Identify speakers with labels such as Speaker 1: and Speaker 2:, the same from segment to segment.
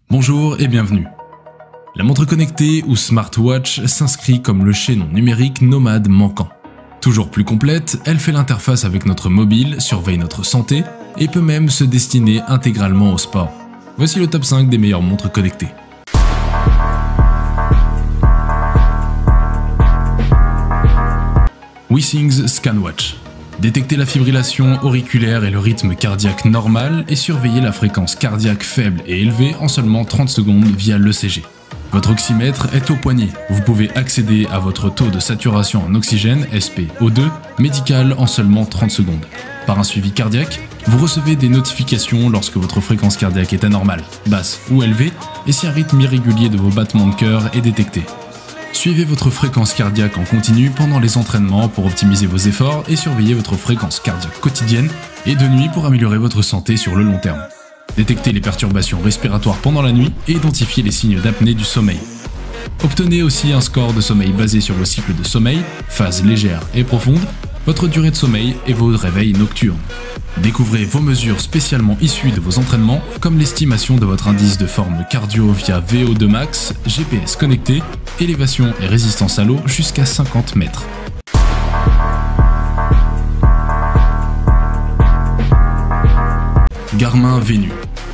Speaker 1: Bonjour et bienvenue. La montre connectée ou smartwatch s'inscrit comme le chaînon numérique nomade manquant. Toujours plus complète, elle fait l'interface avec notre mobile, surveille notre santé et peut même se destiner intégralement au sport. Voici le top 5 des meilleures montres connectées. Withings ScanWatch. Détectez la fibrillation auriculaire et le rythme cardiaque normal et surveillez la fréquence cardiaque faible et élevée en seulement 30 secondes via l'ECG. Votre oxymètre est au poignet. Vous pouvez accéder à votre taux de saturation en oxygène SpO2 médical en seulement 30 secondes. Par un suivi cardiaque, vous recevez des notifications lorsque votre fréquence cardiaque est anormale, basse ou élevée et si un rythme irrégulier de vos battements de cœur est détecté. Suivez votre fréquence cardiaque en continu pendant les entraînements pour optimiser vos efforts et surveillez votre fréquence cardiaque quotidienne et de nuit pour améliorer votre santé sur le long terme. Détectez les perturbations respiratoires pendant la nuit et identifiez les signes d'apnée du sommeil. Obtenez aussi un score de sommeil basé sur vos cycles de sommeil, phases légères et profondes, votre durée de sommeil et vos réveils nocturnes. Découvrez vos mesures spécialement issues de vos entraînements, comme l'estimation de votre indice de forme cardio via VO2 max, GPS connecté, élévation et résistance à l'eau jusqu'à 50 mètres. Garmin Venu.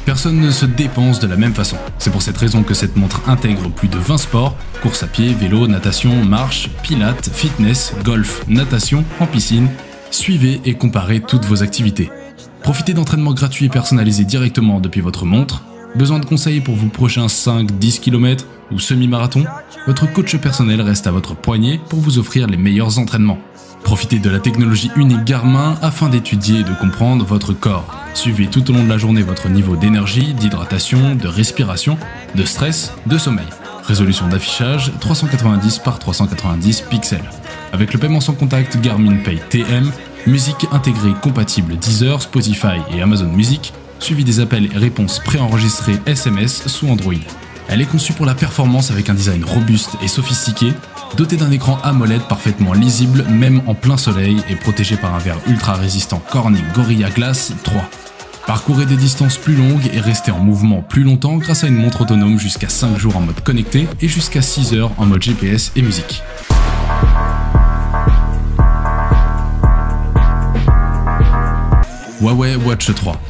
Speaker 1: Personne ne se dépense de la même façon. C'est pour cette raison que cette montre intègre plus de 20 sports, course à pied, vélo, natation, marche, pilates, fitness, golf, natation, en piscine. Suivez et comparez toutes vos activités. Profitez d'entraînements gratuits et personnalisés directement depuis votre montre. Besoin de conseils pour vos prochains 5-10 km ou semi-marathon? Votre coach personnel reste à votre poignet pour vous offrir les meilleurs entraînements. Profitez de la technologie unique Garmin afin d'étudier et de comprendre votre corps. Suivez tout au long de la journée votre niveau d'énergie, d'hydratation, de respiration, de stress, de sommeil. Résolution d'affichage 390 par 390 pixels. Avec le paiement sans contact Garmin Pay TM, musique intégrée compatible Deezer, Spotify et Amazon Music, suivi des appels et réponses préenregistrés SMS sous Android. Elle est conçue pour la performance avec un design robuste et sophistiqué, doté d'un écran AMOLED parfaitement lisible même en plein soleil et protégé par un verre ultra résistant Corning Gorilla Glass 3. Parcourez des distances plus longues et restez en mouvement plus longtemps grâce à une montre autonome jusqu'à 5 jours en mode connecté et jusqu'à 6 heures en mode GPS et musique. Huawei Watch 3.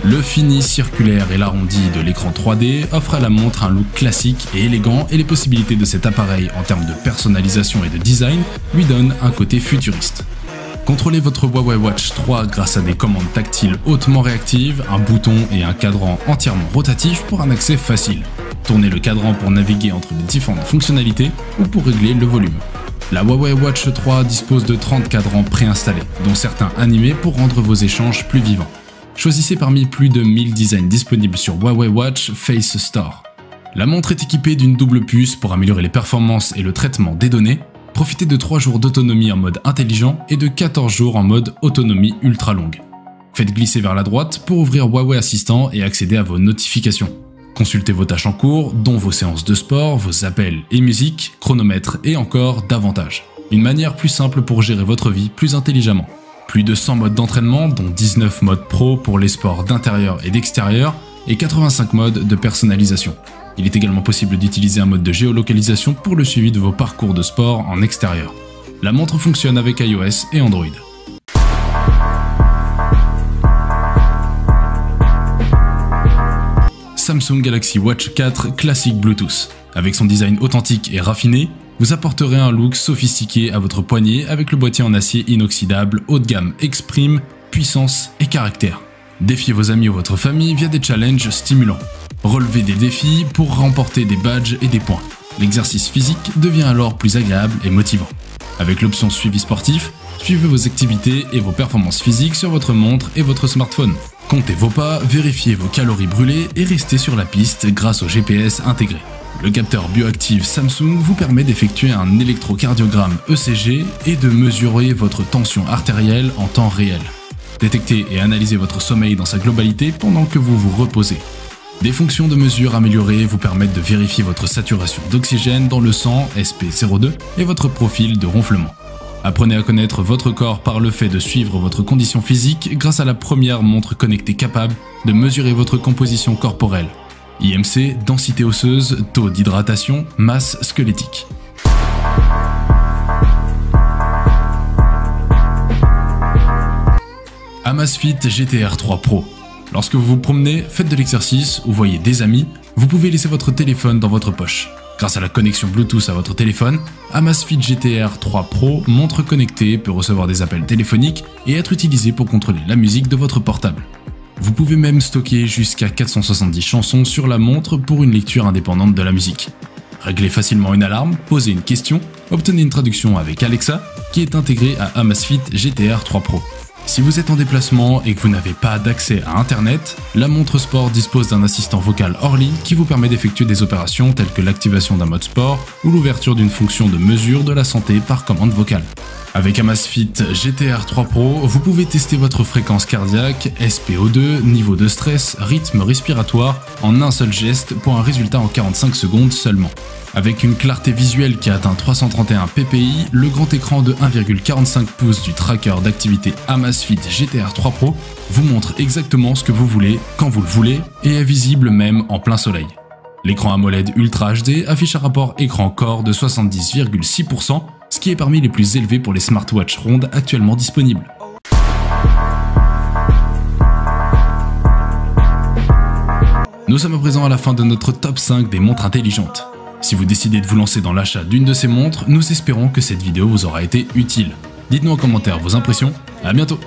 Speaker 1: Le fini circulaire et l'arrondi de l'écran 3D offre à la montre un look classique et élégant et les possibilités de cet appareil en termes de personnalisation et de design lui donnent un côté futuriste. Contrôlez votre Huawei Watch 3 grâce à des commandes tactiles hautement réactives, un bouton et un cadran entièrement rotatif pour un accès facile. Tournez le cadran pour naviguer entre les différentes fonctionnalités ou pour régler le volume. La Huawei Watch 3 dispose de 30 cadrans préinstallés, dont certains animés pour rendre vos échanges plus vivants. Choisissez parmi plus de 1000 designs disponibles sur Huawei Watch Face Store. La montre est équipée d'une double puce pour améliorer les performances et le traitement des données. Profitez de 3 jours d'autonomie en mode intelligent et de 14 jours en mode autonomie ultra longue. Faites glisser vers la droite pour ouvrir Huawei Assistant et accéder à vos notifications. Consultez vos tâches en cours, dont vos séances de sport, vos appels et musique, chronomètre et encore davantage. Une manière plus simple pour gérer votre vie plus intelligemment. Plus de 100 modes d'entraînement, dont 19 modes pro pour les sports d'intérieur et d'extérieur, et 85 modes de personnalisation. Il est également possible d'utiliser un mode de géolocalisation pour le suivi de vos parcours de sport en extérieur. La montre fonctionne avec iOS et Android. Samsung Galaxy Watch 4 Classic Bluetooth. Avec son design authentique et raffiné, vous apporterez un look sophistiqué à votre poignet avec le boîtier en acier inoxydable haut de gamme exprime puissance et caractère. Défiez vos amis ou votre famille via des challenges stimulants. Relevez des défis pour remporter des badges et des points. L'exercice physique devient alors plus agréable et motivant. Avec l'option suivi sportif, suivez vos activités et vos performances physiques sur votre montre et votre smartphone. Comptez vos pas, vérifiez vos calories brûlées et restez sur la piste grâce au GPS intégré. Le capteur bioactif Samsung vous permet d'effectuer un électrocardiogramme ECG et de mesurer votre tension artérielle en temps réel. Détectez et analysez votre sommeil dans sa globalité pendant que vous vous reposez. Des fonctions de mesure améliorées vous permettent de vérifier votre saturation d'oxygène dans le sang SpO2 et votre profil de ronflement. Apprenez à connaître votre corps par le fait de suivre votre condition physique grâce à la première montre connectée capable de mesurer votre composition corporelle. IMC, densité osseuse, taux d'hydratation, masse squelettique. Amazfit GTR 3 Pro. Lorsque vous vous promenez, faites de l'exercice ou voyez des amis, vous pouvez laisser votre téléphone dans votre poche. Grâce à la connexion Bluetooth à votre téléphone, Amazfit GTR 3 Pro, montre connectée, peut recevoir des appels téléphoniques et être utilisée pour contrôler la musique de votre portable. Vous pouvez même stocker jusqu'à 470 chansons sur la montre pour une lecture indépendante de la musique. Réglez facilement une alarme, posez une question, obtenez une traduction avec Alexa qui est intégrée à Amazfit GTR 3 Pro. Si vous êtes en déplacement et que vous n'avez pas d'accès à internet, la montre sport dispose d'un assistant vocal hors ligne qui vous permet d'effectuer des opérations telles que l'activation d'un mode sport ou l'ouverture d'une fonction de mesure de la santé par commande vocale. Avec Amazfit GTR 3 Pro, vous pouvez tester votre fréquence cardiaque, SpO2, niveau de stress, rythme respiratoire en un seul geste pour un résultat en 45 secondes seulement. Avec une clarté visuelle qui atteint 331 ppi, le grand écran de 1,45 pouces du tracker d'activité Amazfit GTR 3 Pro vous montre exactement ce que vous voulez, quand vous le voulez, et est visible même en plein soleil. L'écran AMOLED Ultra HD affiche un rapport écran-corps de 70,6%, ce qui est parmi les plus élevés pour les smartwatches rondes actuellement disponibles. Nous sommes à présent à la fin de notre top 5 des montres intelligentes. Si vous décidez de vous lancer dans l'achat d'une de ces montres, nous espérons que cette vidéo vous aura été utile. Dites-nous en commentaire vos impressions, à bientôt!